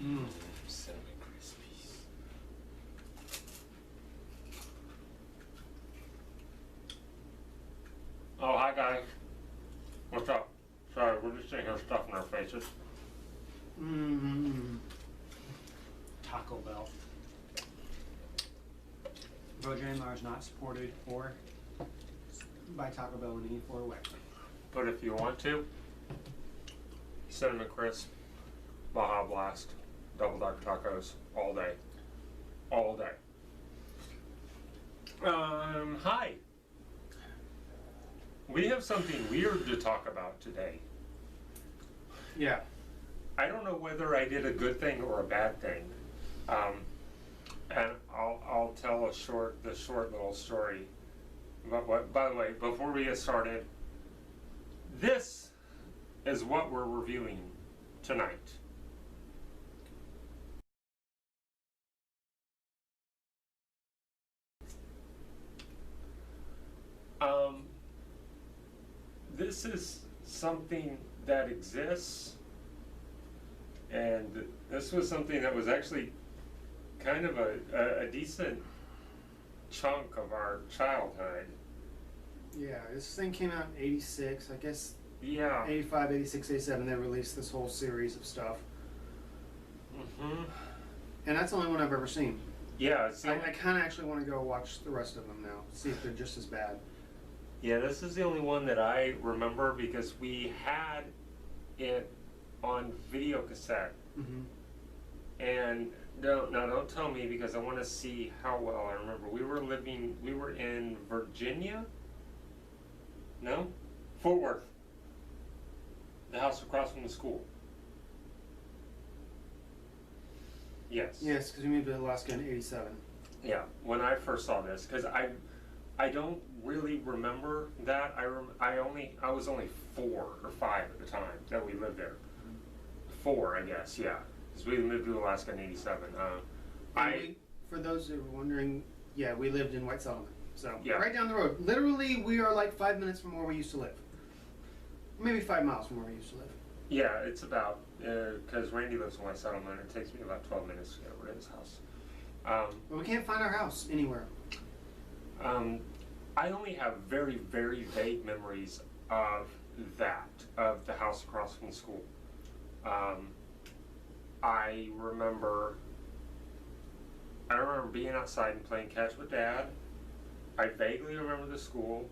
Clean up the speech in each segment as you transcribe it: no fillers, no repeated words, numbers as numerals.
Cinnamon Krispies. Oh, hi guys. What's up? Sorry, we're just sitting here stuffing our faces. Taco Bell. Bojangles is not supported or by Taco Bell in any four way. But if you want to, Cinnamon Crisp, Baja Blast, Double Dr. Tacos, all day. All day. Hi. We have something weird to talk about today. Yeah. I don't know whether I did a good thing or a bad thing. And I'll tell the short little story. But by the way, before we get started, this is what we're reviewing tonight. This is something that exists, and this was something that was actually kind of a decent chunk of our childhood. Yeah, this thing came out in 86, I guess. Yeah. 85, 86, 87, they released this whole series of stuff. Mm-hmm. And that's the only one I've ever seen. Yeah. I kind of actually want to go watch the rest of them now, see if they're just as bad. Yeah, this is the only one that I remember because we had it on video cassette. Mm-hmm. And don't tell me because I want to see how well I remember. We were in Virginia? No? Fort Worth. The house across from the school. Yes. Yes, because we moved to Alaska in 87. Yeah, when I first saw this, because I don't really remember that. I was only 4 or 5 at the time that we lived there. 4, I guess, yeah. Because we moved to Alaska in 87. For those that were wondering, yeah, we lived in White Settlement. So, yeah. Right down the road. Literally, we are like 5 minutes from where we used to live. Maybe 5 miles from where we used to live. Yeah, it's about, because Randy lives in White Settlement, it takes me about 12 minutes to get over to his house. But we can't find our house anywhere. I only have very, very vague memories of that, of the house across from the school. I remember being outside and playing catch with Dad. I vaguely remember the school.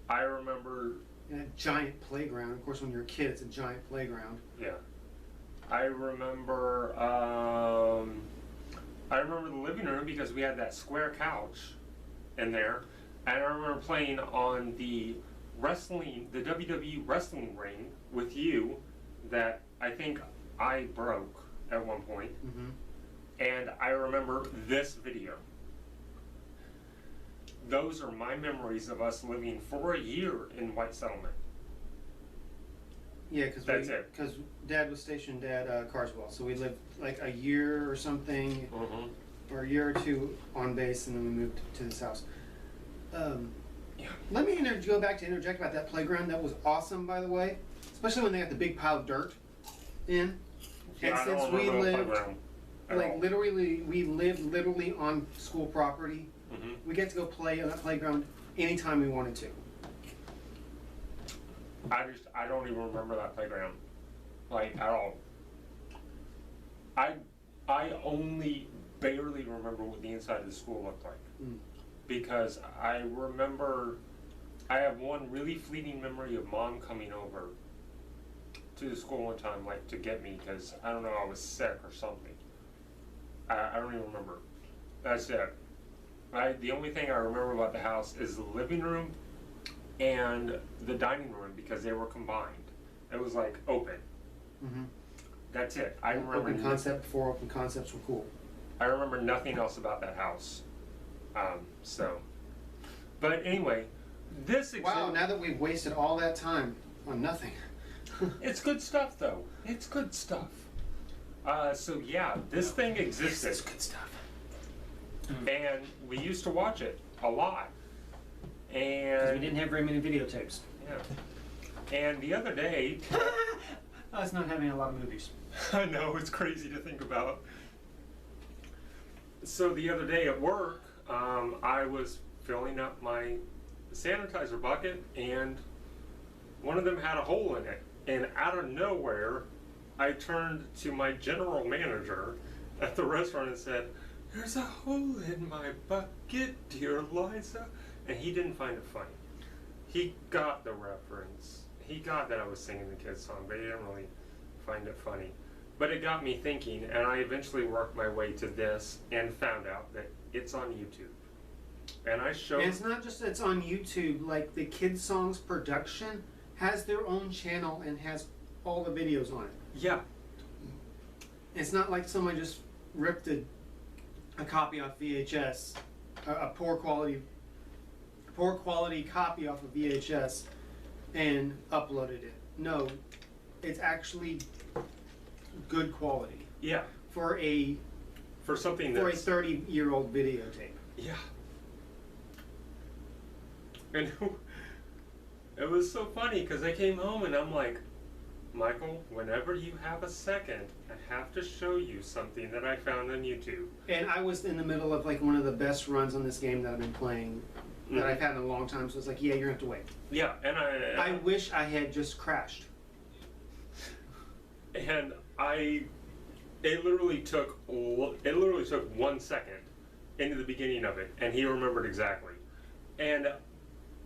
I remember... In a giant playground. Of course, when you're a kid, it's a giant playground. Yeah. I remember the living room because we had that square couch in there. And I remember playing on the WWE wrestling ring with you that I think I broke at one point. Mm-hmm. And I remember this video. Those are my memories of us living for a year in White Settlement. Yeah, because Dad was stationed at Carswell, so we lived like a year or something, or a year or two on base, and then we moved to this house. Yeah. Let me go back to interject about that playground. That was awesome, by the way, especially when they got the big pile of dirt in. Yeah, and since we lived, like literally, we lived literally on school property. Mm-hmm. We get to go play on that playground anytime we wanted to. I don't even remember that playground, like, at all. I only barely remember what the inside of the school looked like. Because I have one really fleeting memory of Mom coming over to the school one time, like, to get me, because, I don't know, I was sick or something. I don't even remember. That's it. The only thing I remember about the house is the living room and the dining room because they were combined. It was like open. Mm-hmm. That's it. I remember open concept before open concepts were cool. I remember nothing else about that house. But anyway, this exhibit, wow, now that we've wasted all that time on nothing. It's good stuff though. It's good stuff. So yeah, this thing existed. It's good stuff. And we used to watch it a lot. And we didn't have very many videotapes. Yeah. And the other day, Us not having a lot of movies. I know, it's crazy to think about. So the other day at work, I was filling up my sanitizer bucket, and one of them had a hole in it. And out of nowhere, I turned to my general manager at the restaurant and said, "There's a hole in my bucket, dear Liza." And he didn't find it funny. He got the reference. He got that I was singing the kids' song, but he didn't really find it funny. But it got me thinking, and I eventually worked my way to this and found out that it's on YouTube. And I showed... And it's not just that it's on YouTube, like the Kids Songs production has their own channel and has all the videos on it. Yeah. It's not like someone just ripped a copy off VHS, a poor quality copy off of VHS and uploaded it. No, it's actually good quality. Yeah. For something for a that's... 30-year-old videotape. Yeah. And it was so funny because I came home and I'm like, "Michael, whenever you have a second, I have to show you something that I found on YouTube." And I was in the middle of like one of the best runs on this game that I've been playing that I've had in a long time, so it's like, yeah, you're gonna have to wait. Yeah, and I wish I had just crashed. And it literally took 1 second into the beginning of it, and he remembered exactly. And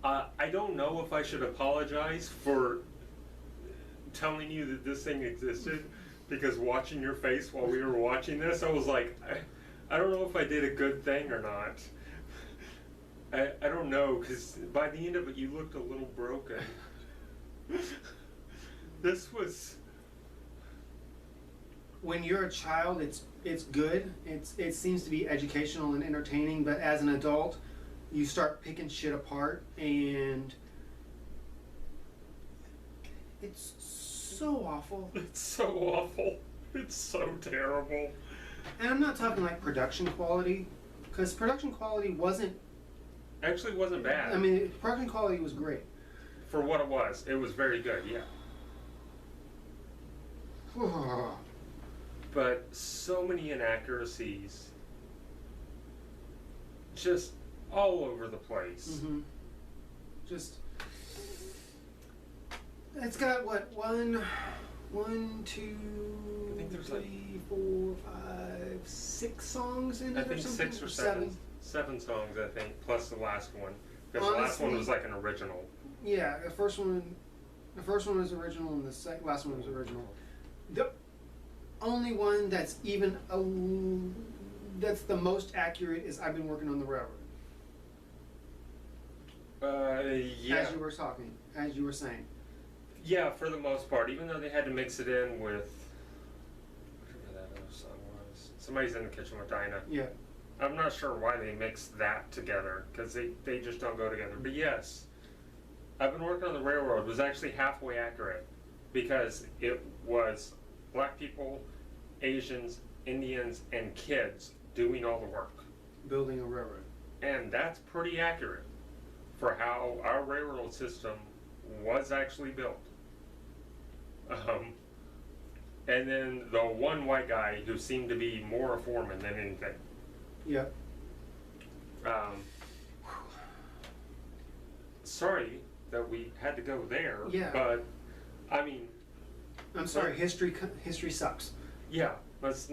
I don't know if I should apologize for telling you that this thing existed, because watching your face while we were watching this, I was like, I don't know if I did a good thing or not. I don't know, because by the end of it, you looked a little broken. This was... When you're a child, it's good. It seems to be educational and entertaining, but as an adult, you start picking shit apart, and it's so awful. It's so awful. It's so terrible. And I'm not talking like production quality, because production quality wasn't... Actually wasn't bad. I mean, production quality was great. For what it was very good, yeah. But so many inaccuracies, just all over the place. Mm-hmm. Just, it's got what, one, two, I think there's three, 4, 5, 6 songs in it, I think or something? 6 or 7. 7 songs, I think, plus the last one. Because the last one Honestly, was like an original. Yeah, the first one was original, and the last one was original. The only one that's even that's the most accurate is "I've Been Working on the Railroad." Yeah. As you were saying. Yeah, for the most part, even though they had to mix it in with whatever that other song was. Somebody's in the Kitchen with Dinah. Yeah. I'm not sure why they mixed that together, because they just don't go together. But yes, I've Been Working on the Railroad was actually halfway accurate, because it was black people, Asians, Indians, and kids doing all the work. Building a railroad. And that's pretty accurate for how our railroad system was actually built. And then the one white guy who seemed to be more a foreman than anything. Yep. Sorry that we had to go there. Yeah. But I mean, I'm sorry. History sucks. Yeah. That's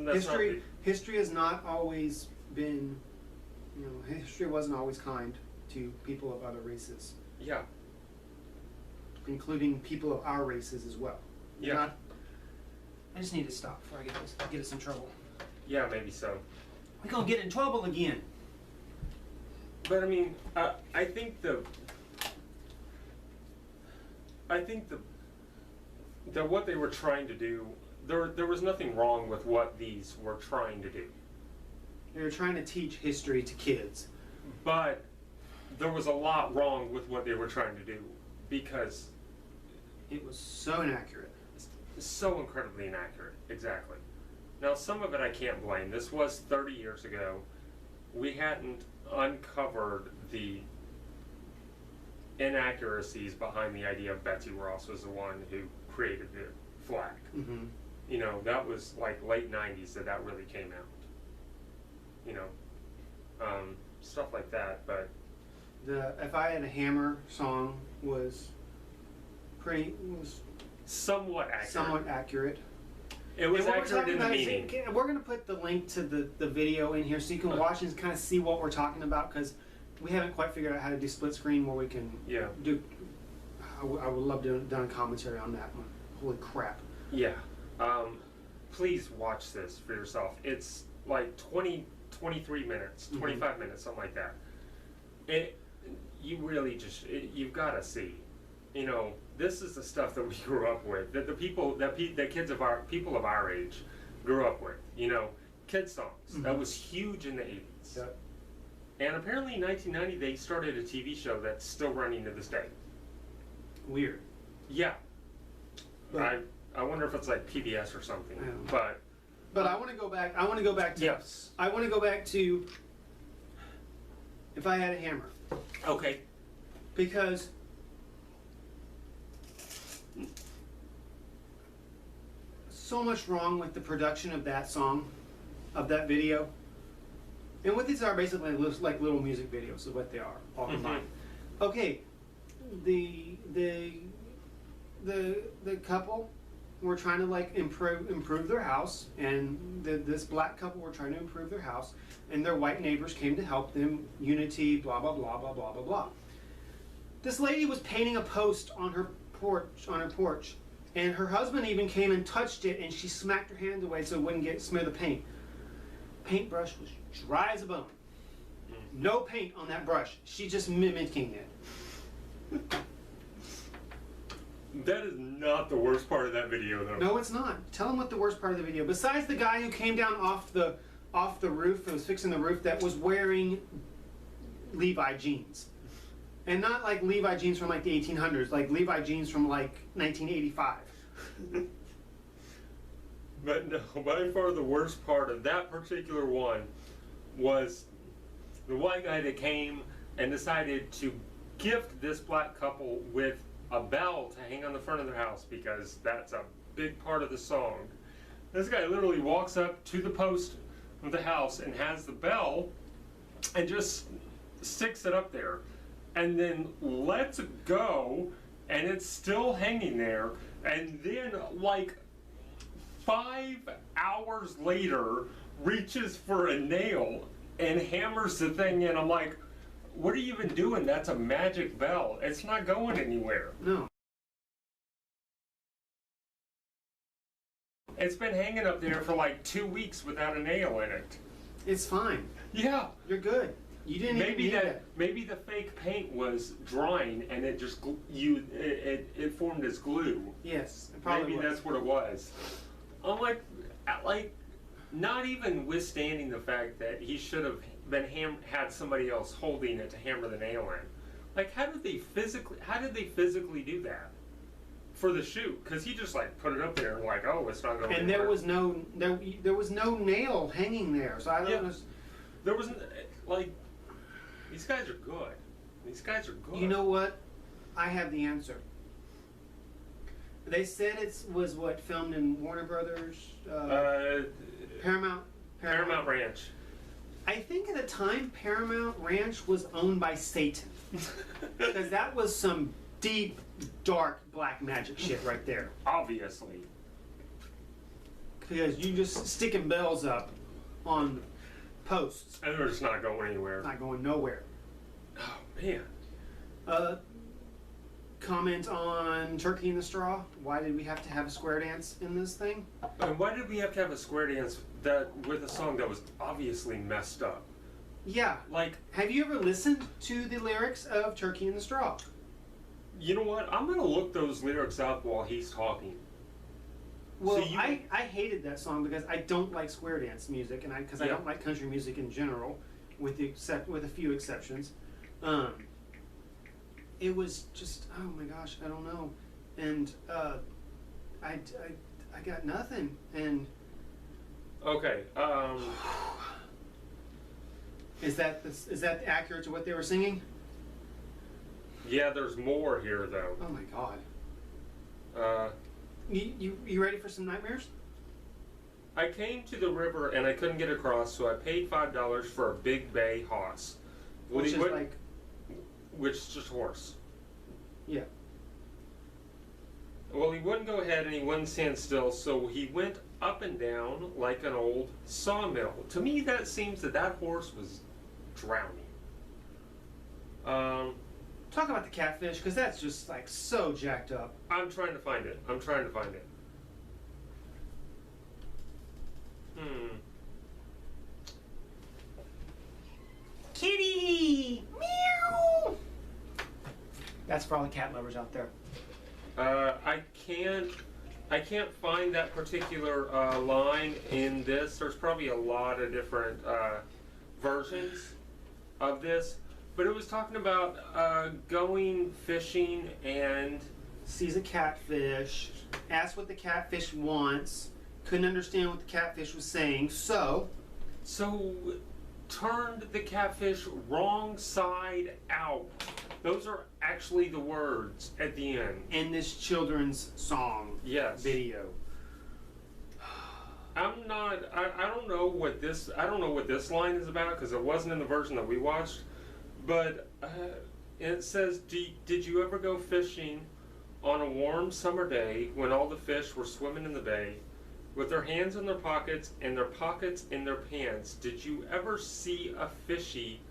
History has not always been. History wasn't always kind to people of other races. Yeah. Including people of our races as well. Yeah. I just need to stop before I get us in trouble. Yeah, maybe so. We're gonna get in trouble again. But I mean, I think that what they were trying to do, there was nothing wrong with what these were trying to do. They were trying to teach history to kids. But there was a lot wrong with what they were trying to do, because it was so inaccurate. So incredibly inaccurate, exactly. Now, some of it I can't blame. This was 30 years ago. We hadn't uncovered the inaccuracies behind the idea of Betsy Ross was the one who created the flag. Mm-hmm. You know, that was like late 90s that really came out. You know, stuff like that. But The If I Had a Hammer song was somewhat accurate. somewhat accurate. It was And what accurate in the we're talking meaning. about is, we're going to put the link to the video in here so you can watch and kind of see what we're talking about, because we haven't quite figured out how to do split screen where we can Yeah. do. I would love to have done a commentary on that one. Holy crap. Yeah. Please watch this for yourself. It's like 23 minutes, 25 minutes, something like that. You really just, you've got to see. You know, this is the stuff that we grew up with, that the people, people of our age grew up with. You know, kid songs. That was huge in the 80s. Yep. And apparently in 1990 they started a TV show that's still running to this day. Weird. Yeah. But, I wonder if it's like PBS or something. But I want to go back. I want to go back to. yes. I want to go back to If I Had a Hammer. Okay. Because so much wrong with the production of that song, of that video. And what these are basically like little music videos of what they are, all combined. Okay, the couple were trying to like improve their house, and this black couple were trying to improve their house, and their white neighbors came to help them. Unity, blah blah blah blah blah blah blah. This lady was painting a post on her porch, and her husband even came and touched it, and she smacked her hand away so it wouldn't smear the paint. Paintbrush was dry as a bone. No paint on that brush. She's just mimicking it. That is not the worst part of that video, though. No, it's not. Tell them what the worst part of the video. Besides the guy who came down off the roof, who was fixing the roof, that was wearing Levi jeans. And not like Levi jeans from like the 1800s, like Levi jeans from like 1985. But no, by far the worst part of that particular one was the white guy that came and decided to gift this black couple with a bell to hang on the front of their house, because that's a big part of the song. This guy literally walks up to the post of the house and has the bell and just sticks it up there and then lets it go, and it's still hanging there. And then like 5 hours later reaches for a nail and hammers the thing in. I'm like, what are you even doing? That's a magic bell. It's not going anywhere. No. It's been hanging up there for like 2 weeks without a nail in it. It's fine. Yeah. You're good. You didn't even need that. Maybe the fake paint was drying and it just it formed as glue. Yes, it probably Maybe was. that's what it was. I'm like not even withstanding the fact that he should have been had somebody else holding it to hammer the nail in. Like, how did they physically do that for the shoot? Because he just like put it up there and like, oh, it's not going. And anywhere. there was no nail hanging there, so I don't know. There wasn't, like, these guys are good. These guys are good. You know what? I have the answer. They said it was what, filmed in Warner Brothers, Paramount Ranch. I think at the time Paramount Ranch was owned by Satan, because that was some deep, dark black magic shit right there. Obviously. Because you just sticking bells up on posts, And they're just not going anywhere. not going nowhere. Oh, man. Comment on Turkey in the Straw. Why did we have to have a square dance in this thing? And why did we have to have a square dance with a song that was obviously messed up? Yeah. Like, Have you ever listened to the lyrics of Turkey in the Straw? you know what? I'm going to look those lyrics up while he's talking. Well, So I hated that song because I don't like square dance music, and I Yeah. don't like country music in general, with a few exceptions. It was just, oh my gosh, I don't know, and I got nothing, and Okay. is that accurate to what they were singing? Yeah, there's more here, though. Oh my god. You ready for some nightmares? I came to the river and I couldn't get across, so I paid $5 for a big bay hoss. Which is like, which is just horse. yeah. Well, he wouldn't go ahead and he wouldn't stand still, so he went up and down like an old sawmill. To me, that seems that horse was drowning. Talk about the catfish, because that's just like so jacked up. I'm trying to find it. Kitty! Meow! That's for all the cat lovers out there. I can't find that particular line in this. There's probably a lot of different versions of this, but it was talking about going fishing and Sees a catfish, asks what the catfish wants, couldn't understand what the catfish was saying, so turned the catfish wrong side out. Those are actually the words at the end. in this children's song video. I don't know what this line is about because it wasn't in the version that we watched, but it says, did you ever go fishing on a warm summer day when all the fish were swimming in the bay with their hands in their pockets and their pockets in their pants? Did you ever see a fishy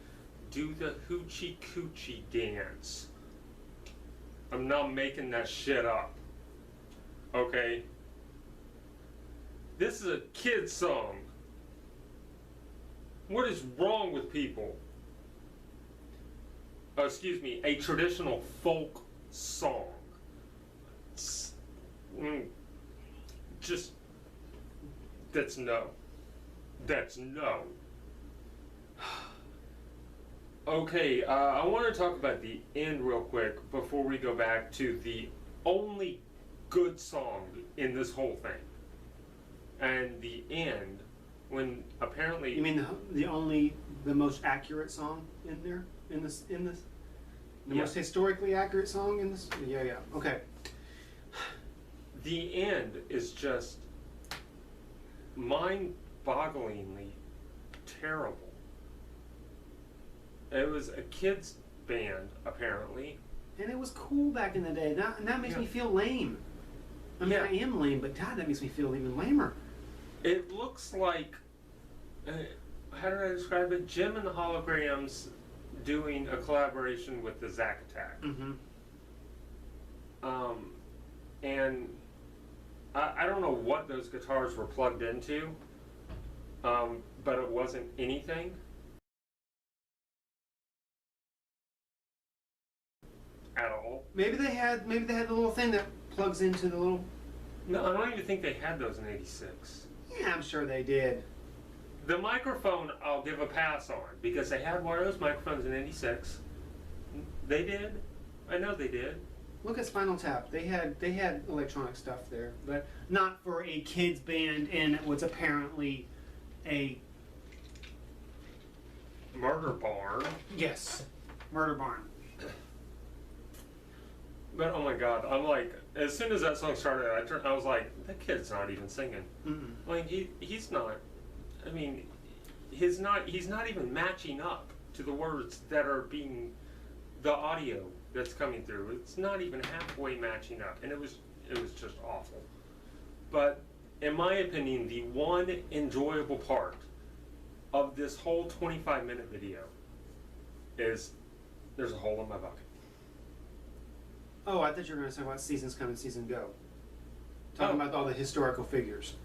do the hoochie coochie dance? I'm not making that shit up. Okay? This is a kid's song. What is wrong with people? Oh, excuse me, a traditional folk song. Just, that's no. That's no. Okay, I want to talk about the end real quick before we go back to the only good song in this whole thing. And the end, when apparently... You mean the most accurate song in there? In this? The most historically accurate song in this? Yeah, okay. The end is just mind-bogglingly terrible. It was a kids band, apparently. And it was cool back in the day. That makes me feel lame. I mean, I am lame, but God, that makes me feel even lamer. It looks like, how did I describe it? Jim and the Holograms doing a collaboration with the Zack Attack. Mm-hmm. And I don't know what those guitars were plugged into, but it wasn't anything. At all. Maybe they had the little thing that plugs into the little... No, I don't even think they had those in '86. Yeah, I'm sure they did. The microphone, I'll give a pass on, because they had wireless microphones in '86. They did. I know they did. Look at Spinal Tap. They had electronic stuff there, but not for a kids band in what's apparently a... Murder barn. Yes, murder barn. But oh my God, I'm like, as soon as that song started, I was like, that kid's not even singing. Mm-mm. Like he's not. I mean, he's not even matching up to the words that are being, the audio that's coming through. It's not even halfway matching up, and it was just awful. But in my opinion, the one enjoyable part of this whole 25-minute video is there's a hole in my bucket. Oh, I thought you were going to talk about Seasons Come and Seasons Go. Talking about all the historical figures.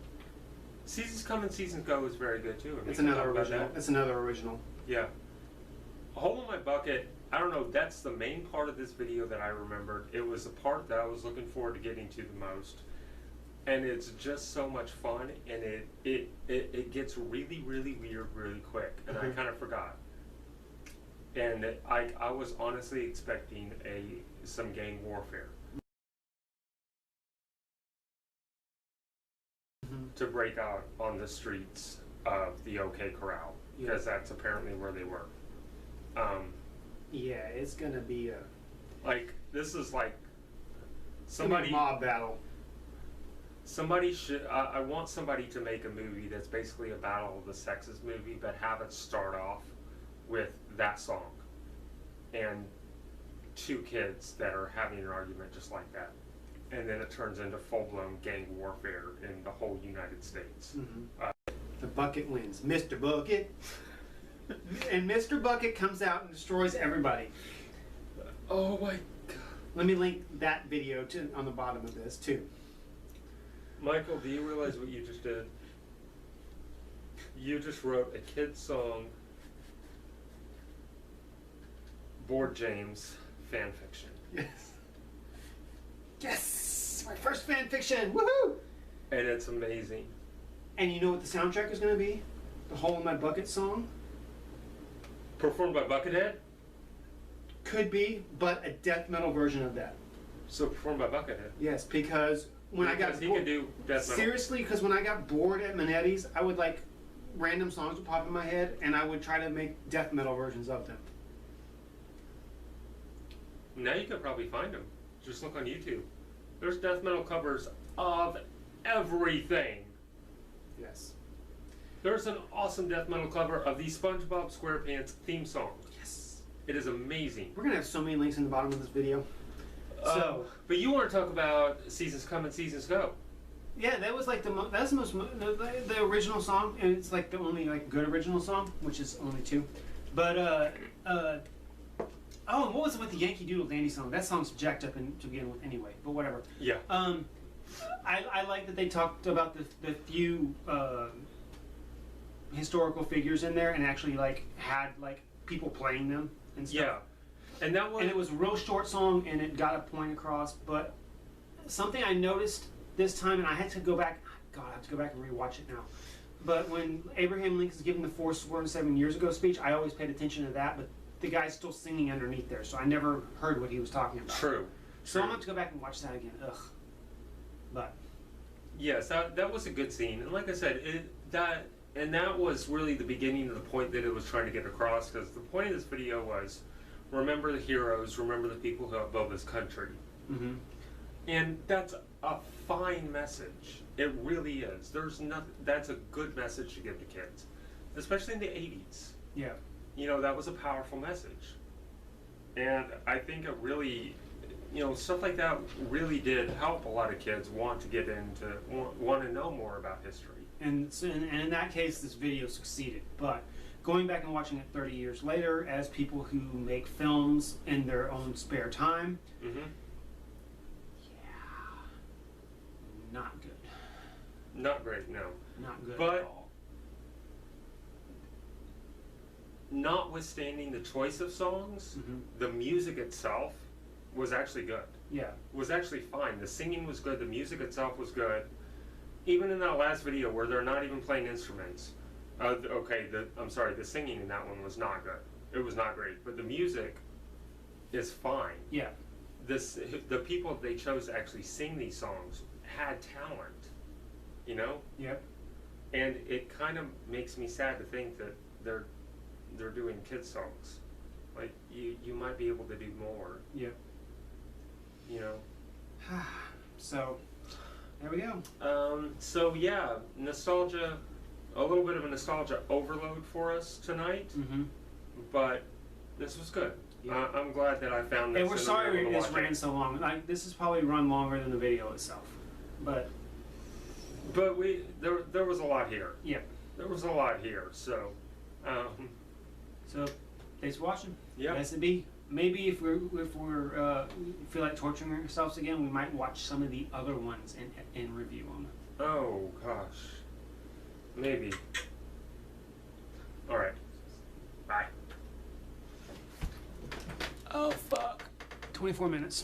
Seasons Come and Seasons Go is very good too. It's another original. It's another original. Yeah. A hole in my bucket, I don't know, that's the main part of this video that I remembered. It was the part that I was looking forward to getting to the most. And it's just so much fun, and it gets really, really weird really quick, and I kind of forgot. And I was honestly expecting some gang warfare to break out on the streets of the OK Corral, because that's apparently where they were. Yeah, it's gonna be a... Like, this is like somebody... mob battle. somebody should. I want somebody to make a movie that's basically a battle of the sexes movie, but have it start off with that song and two kids that are having an argument just like that, and then it turns into full-blown gang warfare in the whole United States. The Bucket wins. Mr. Bucket. And Mr. Bucket comes out and destroys everybody. Oh my God. Let me link that video on the bottom of this too. Michael, do you realize what you just did? You just wrote a kid's song, Board James fan fiction. Yes. Yes! My first fan fiction! Woohoo! And it's amazing. And you know what the soundtrack is going to be? The Hole in My Bucket song? Performed by Buckethead? Could be, but a death metal version of that. So performed by Buckethead? Yes, because when I got he could do death metal. Seriously, because when I got bored at Manetti's, I would like random songs would pop in my head, and I would try to make death metal versions of them. Now you could probably find them. Just look on YouTube. There's death metal covers of everything. Yes. There's an awesome death metal cover of the SpongeBob SquarePants theme song. Yes. It is amazing. We're gonna have so many links in the bottom of this video. But you want to talk about Seasons Come and Seasons Go. Yeah, that was like that's the most the original song, and it's like the only like good original song, which is only two. But oh, what was it with the Yankee Doodle Dandy song? That song's jacked up to begin with, anyway. But whatever. Yeah. I like that they talked about the few historical figures in there, and actually like had like people playing them and stuff. Yeah. And that one. And it was a real short song, and it got a point across. But something I noticed this time, and I had to go back. God, I have to go back and rewatch it now. But when Abraham Lincoln's giving the 4 years ago speech, I always paid attention to that. But the guy's still singing underneath there, so I never heard what he was talking about. True. So I'm gonna have to go back and watch that again. Ugh. But yes, that was a good scene, and like I said, that was really the beginning of the point that it was trying to get across. Because the point of this video was, remember the heroes, remember the people who have built this country. Mm-hmm. And that's a fine message. It really is. There's nothing. That's a good message to give to kids, especially in the 80s. yeah. You know, that was a powerful message. And I think it really, stuff like that really did help a lot of kids want to get into, want to know more about history. And in that case, this video succeeded. But going back and watching it 30 years later, as people who make films in their own spare time, Mm-hmm. yeah, not good. Not great, no. Not good But at all. Notwithstanding the choice of songs, Mm-hmm. the music itself was actually good. Yeah. Was actually fine. The singing was good. The music itself was good. Even in that last video where they're not even playing instruments. The singing in that one was not good. It was not great. But the music is fine. Yeah. The people they chose to actually sing these songs had talent. Yep. And it kind of makes me sad to think that they're doing kids songs. Like you might be able to do more. Yep. So there we go. So yeah, nostalgia, a little bit of a nostalgia overload for us tonight. Mm-hmm. But this was good. Yeah. I'm glad that I found this. And we're sorry this this ran so long. Like, this has probably run longer than the video itself. But there was a lot here. yeah. There was a lot here. So. So thanks for watching. Yeah. As it be. Maybe if we're feel like torturing ourselves again, we might watch some of the other ones and review them. Oh gosh. Maybe. All right. Bye. Oh fuck. 24 minutes.